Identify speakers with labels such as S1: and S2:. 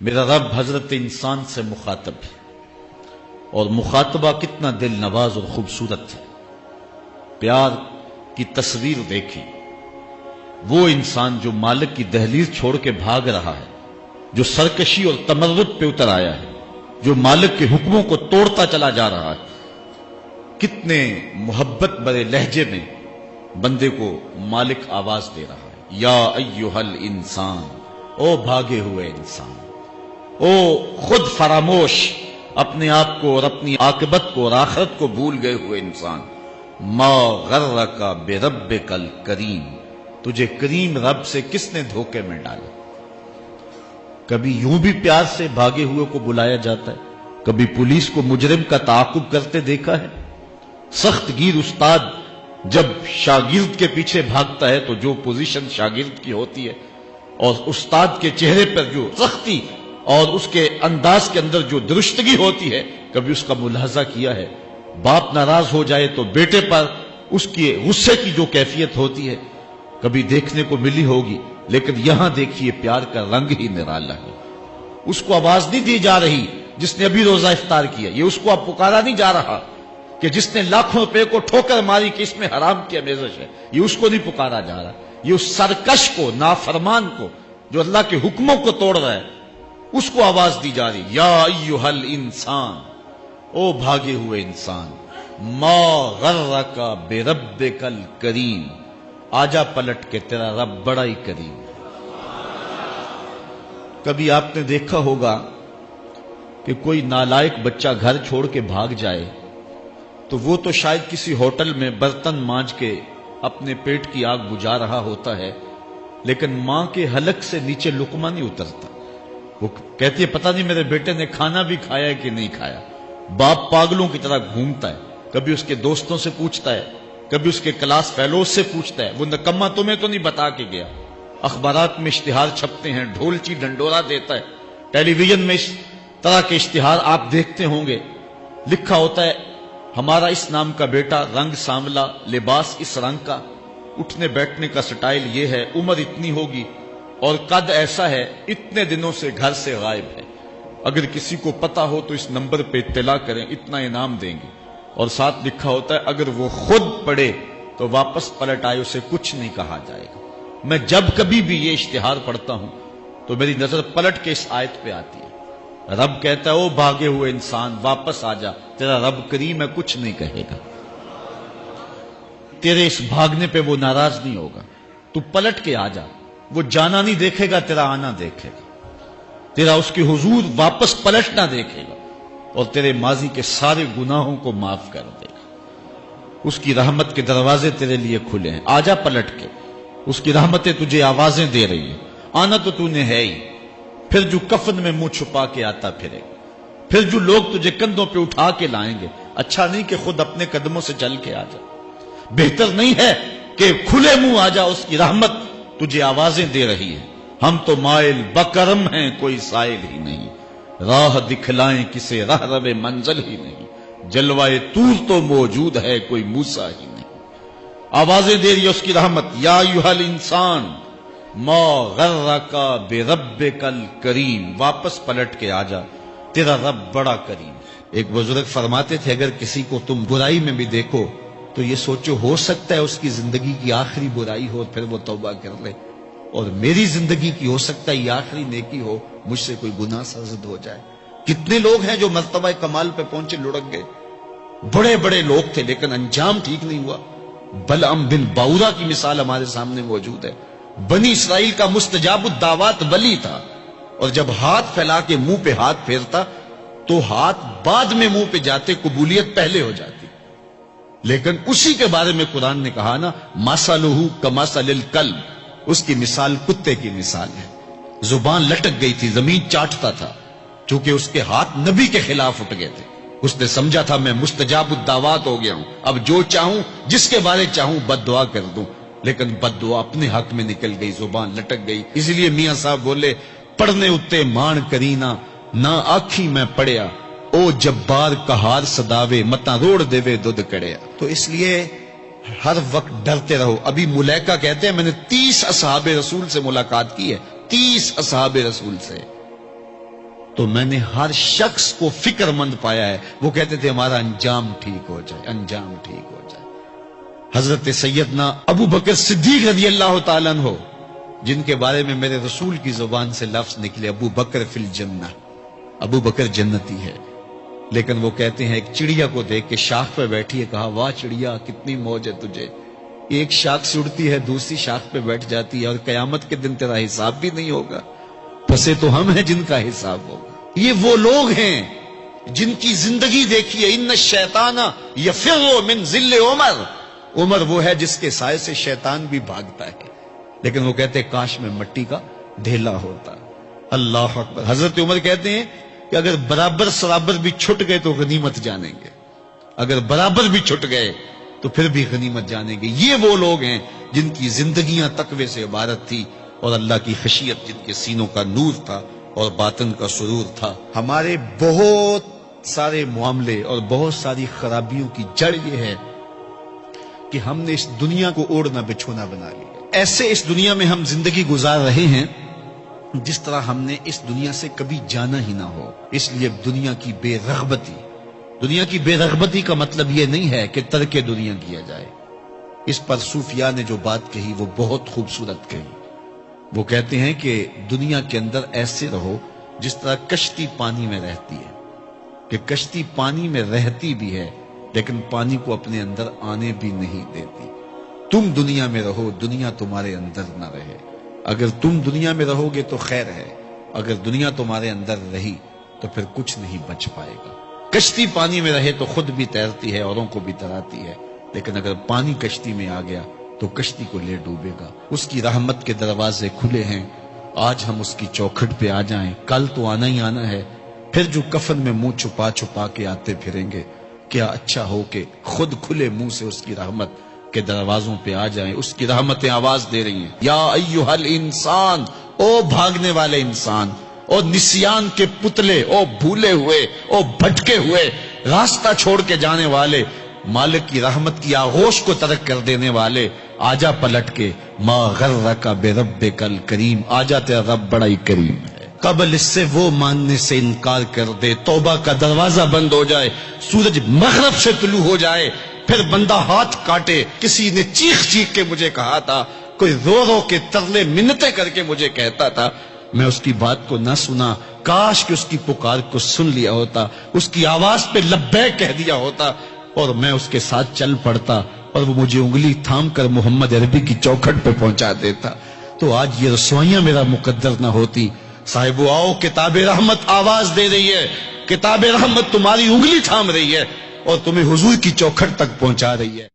S1: میرا رب حضرت انسان سے مخاطب ہے، اور مخاطبہ کتنا دل نواز اور خوبصورت ہے۔ پیار کی تصویر دیکھی، وہ انسان جو مالک کی دہلیز چھوڑ کے بھاگ رہا ہے، جو سرکشی اور تمرد پہ اتر آیا ہے، جو مالک کے حکموں کو توڑتا چلا جا رہا ہے، کتنے محبت برے لہجے میں بندے کو مالک آواز دے رہا ہے، یا ایھا الانسان، او بھاگے ہوئے انسان، او خود فراموش، اپنے آپ کو اور اپنی عاقبت کو اور آخرت کو بھول گئے ہوئے انسان، ما غرک بربک الکریم، تجھے کریم رب سے کس نے دھوکے میں ڈالا؟ کبھی یوں بھی پیار سے بھاگے ہوئے کو بلایا جاتا ہے، کبھی پولیس کو مجرم کا تعاقب کرتے دیکھا ہے۔ سخت گیر استاد جب شاگرد کے پیچھے بھاگتا ہے تو جو پوزیشن شاگرد کی ہوتی ہے اور استاد کے چہرے پر جو سختی اور اس کے انداز کے اندر جو درستگی ہوتی ہے، کبھی اس کا ملاحظہ کیا ہے؟ باپ ناراض ہو جائے تو بیٹے پر اس کی غصے کی جو کیفیت ہوتی ہے کبھی دیکھنے کو ملی ہوگی، لیکن یہاں دیکھیے پیار کا رنگ ہی نرالا ہے۔ اس کو آواز نہیں دی جا رہی جس نے ابھی روزہ افطار کیا، یہ اس کو اب پکارا نہیں جا رہا کہ جس نے لاکھوں روپے کو ٹھوکر ماری کہ اس میں حرام کی آمیزش ہے، یہ اس کو نہیں پکارا جا رہا، یہ اس سرکش کو، نافرمان کو جو اللہ کے حکموں کو توڑ رہا ہے، اس کو آواز دی جا رہی، یا ایھا الانسان، او بھاگے ہوئے انسان، ما غرک بربک الکریم، آجا پلٹ کے، تیرا رب بڑا ہی کریم ہے۔ کبھی آپ نے دیکھا ہوگا کہ کوئی نالائق بچہ گھر چھوڑ کے بھاگ جائے تو وہ تو شاید کسی ہوٹل میں برتن مانج کے اپنے پیٹ کی آگ بجھا رہا ہوتا ہے، لیکن ماں کے حلق سے نیچے لقمہ نہیں اترتا۔ وہ کہتی ہے پتہ نہیں میرے بیٹے نے کھانا بھی کھایا ہے کہ نہیں کھایا۔ باپ پاگلوں کی طرح گھومتا ہے، کبھی اس کے دوستوں سے پوچھتا ہے، کبھی اس کے کلاس فیلوز سے پوچھتا ہے، وہ نکما تمہیں تو نہیں بتا کے گیا۔ اخبارات میں اشتہار چھپتے ہیں، ڈھولچی ڈنڈورا دیتا ہے، ٹیلی ویژن میں اس طرح کے اشتہار آپ دیکھتے ہوں گے، لکھا ہوتا ہے ہمارا اس نام کا بیٹا، رنگ سانولا، لباس اس رنگ کا، اٹھنے بیٹھنے کا سٹائل یہ ہے، عمر اتنی ہوگی اور قد ایسا ہے، اتنے دنوں سے گھر سے غائب ہے، اگر کسی کو پتا ہو تو اس نمبر پہ اطلاع کریں، اتنا انعام دیں گے۔ اور ساتھ لکھا ہوتا ہے اگر وہ خود پڑھے تو واپس پلٹ آئے اسے کچھ نہیں کہا جائے گا۔ میں جب کبھی بھی یہ اشتہار پڑھتا ہوں تو میری نظر پلٹ کے اس آیت پہ آتی ہے، رب کہتا ہے او بھاگے ہوئے انسان واپس آ جا، تیرا رب کریم ہے، کچھ نہیں کہے گا، تیرے اس بھاگنے پہ وہ ناراض نہیں ہوگا، تو پلٹ کے آ جا، وہ جانا نہیں دیکھے گا، تیرا آنا دیکھے گا، تیرا اس کے حضور واپس پلٹنا دیکھے گا اور تیرے ماضی کے سارے گناہوں کو معاف کر دے گا۔ اس کی رحمت کے دروازے تیرے لیے کھلے ہیں، آجا پلٹ کے، اس کی رحمتیں تجھے آوازیں دے رہی ہیں، آنا تو تو نے ہے ہی۔ پھر جو کفن میں منہ چھپا کے آتا پھرے، پھر جو لوگ تجھے کندھوں پہ اٹھا کے لائیں گے، اچھا نہیں کہ خود اپنے قدموں سے چل کے آ جا، بہتر نہیں ہے کہ کھلے منہ آ جا، اس کی رحمت تجھے آوازیں دے رہی ہے۔ ہم تو مائل بکرم ہیں، کوئی سائل ہی نہیں، راہ دکھلائیں کسے راہ رو منزل ہی نہیں، جلوائے طور تو موجود ہے، کوئی موسیٰ ہی نہیں۔ آوازیں دے رہی ہے اس کی رحمت، یا ایھا الانسان ما غرک بربک الکریم، واپس پلٹ کے آ جا، تیرا رب بڑا کریم۔ ایک بزرگ فرماتے تھے اگر کسی کو تم برائی میں بھی دیکھو تو یہ سوچو ہو سکتا ہے اس کی زندگی کی آخری برائی ہو، پھر وہ توبہ کر لے، اور میری زندگی کی ہو سکتا ہے یہ آخری نیکی ہو، مجھ سے کوئی گناہ سرزد ہو جائے۔ کتنے لوگ ہیں جو مرتبہ کمال پہ پہنچے لڑک گئے، بڑے بڑے لوگ تھے لیکن انجام ٹھیک نہیں ہوا۔ بلعم بن باورا کی مثال ہمارے سامنے موجود ہے، بنی اسرائیل کا مستجاب الدعوات ولی تھا، اور جب ہاتھ پھیلا کے منہ پہ ہاتھ پھیرتا تو ہاتھ بعد میں منہ پہ جاتے، قبولیت پہلے ہو جاتی، لیکن اسی کے بارے میں قرآن نے کہا نا مثلہ کمثل الکلب، اس کی مثال کتے کی مثال ہے۔ زبان لٹک گئی تھی، زمین چاٹتا تھا، چونکہ اس کے ہاتھ نبی کے خلاف اٹھ گئے تھے۔ اس نے سمجھا تھا میں مستجاب الدعوات ہو گیا ہوں، اب جو چاہوں جس کے بارے چاہوں بد دعا کر دوں، لیکن بد دعا اپنے حق میں نکل گئی، زبان لٹک گئی۔ اس لیے میاں صاحب بولے پڑھنے اتے مان کرینا نہ آکھی میں پڑھیا، او جبار کہار صداوے متا روڑ دے وے دودھ کڑیا۔ تو اس لیے ہر وقت ڈرتے رہو۔ ابھی ملیکہ کہتے ہیں میں نے 30 اصحاب رسول سے ملاقات کی ہے، 30 اصحاب رسول سے، تو میں نے ہر شخص کو فکر مند پایا ہے، وہ کہتے تھے ہمارا انجام ٹھیک ہو جائے، انجام ٹھیک ہو جائے۔ حضرت سیدنا ابو بکر صدیق رضی اللہ تعالیٰ عنہ، جن کے بارے میں میرے رسول کی زبان سے لفظ نکلے ابو بکر فی الجنہ، ابو بکر جنتی ہے، لیکن وہ کہتے ہیں ایک چڑیا کو دیکھ کے شاخ پہ بیٹھی ہے، کہا واہ چڑیا کتنی موج ہے تجھے، ایک شاخ سے اڑتی ہے دوسری شاخ پہ بیٹھ جاتی ہے اور قیامت کے دن تیرا حساب بھی نہیں ہوگا، پھنسے تو ہم ہیں جن کا حساب ہوگا۔ یہ وہ لوگ ہیں جن کی زندگی دیکھیے، ان الشیطان یفر من ذل عمر، عمر وہ ہے جس کے سائے سے شیطان بھی بھاگتا ہے، لیکن وہ کہتے ہیں کاش میں مٹی کا ڈھیلا ہوتا۔ اللہ اکبر۔ حضرت عمر کہتے ہیں کہ اگر برابر سرابر بھی چھٹ گئے تو غنیمت جانیں گے، اگر برابر بھی چھٹ گئے تو پھر بھی غنیمت جانیں گے۔ یہ وہ لوگ ہیں جن کی زندگیاں تقوی سے عبارت تھی اور اللہ کی خشیت، جن کے سینوں کا نور تھا اور باطن کا سرور تھا۔ ہمارے بہت سارے معاملے اور بہت ساری خرابیوں کی جڑ یہ ہے کہ ہم نے اس دنیا کو اوڑھنا بچھونا بنا لیا۔ ایسے اس دنیا میں ہم زندگی گزار رہے ہیں جس طرح ہم نے اس دنیا سے کبھی جانا ہی نہ ہو، اس لیے دنیا کی بے رغبتی، دنیا کی بے رغبتی کا مطلب یہ نہیں ہے کہ ترک دنیا کیا جائے۔ اس پر صوفیاء نے جو بات کہی وہ بہت خوبصورت کہی۔ وہ کہتے ہیں کہ دنیا کے اندر ایسے رہو جس طرح کشتی پانی میں رہتی ہے، کہ کشتی پانی میں رہتی بھی ہے لیکن پانی کو اپنے اندر آنے بھی نہیں دیتی۔ تم دنیا میں رہو، دنیا تمہارے اندر نہ رہے۔ اگر تم دنیا میں رہو گے تو خیر ہے، اگر دنیا تمہارے اندر رہی تو پھر کچھ نہیں بچ پائے گا۔ کشتی پانی میں رہے تو خود بھی تیرتی ہے، اوروں کو بھی تراتی ہے، لیکن اگر پانی کشتی میں آ گیا تو کشتی کو لے ڈوبے گا۔ اس کی رحمت کے دروازے کھلے ہیں، آج ہم اس کی چوکھٹ پہ آ جائیں، کل تو آنا ہی آنا ہے۔ پھر جو کفن میں منہ چھپا چھپا کے آتے پھریں گے، کیا اچھا ہو کہ خود کھلے منہ سے اس کی رحمت کے دروازوں پہ آ جائیں۔ اس کی رحمتیں آواز دے رہی ہیں، یا ایھا الانسان، او بھاگنے والے انسان، او نسیان کے پتلے، او بھولے ہوئے، او بھٹکے ہوئے، راستہ چھوڑ کے جانے والے، مالک کی رحمت کی آغوش کو ترک کر دینے والے، آجا پلٹ کے، ما غرک بربک الکریم، آجا تیرا رب بڑا ہی کریم ہے۔ قبل اس سے وہ ماننے سے انکار کر دے، توبہ کا دروازہ بند ہو جائے، سورج مغرب سے طلوع ہو جائے، پھر بندہ ہاتھ کاٹے۔ کسی نے چیخ چیخ کے مجھے کہا تھا، کوئی رو رو کے ترلے منتیں کر کے مجھے کہتا تھا، میں اس کی بات کو نہ سنا، کاش کہ اس کی پکار کو سن لیا ہوتا، اس کی آواز پہ لبیک کہہ دیا ہوتا اور میں اس کے ساتھ چل پڑتا اور وہ مجھے انگلی تھام کر محمد عربی کی چوکھٹ پہ پہنچا دیتا، تو آج یہ رسوائیاں میرا مقدر نہ ہوتی۔ صاحبو آؤ، کتاب رحمت آواز دے رہی ہے، کتاب رحمت تمہاری انگلی تھام رہی ہے اور تمہیں حضور کی چوکھٹ تک پہنچا رہی ہے۔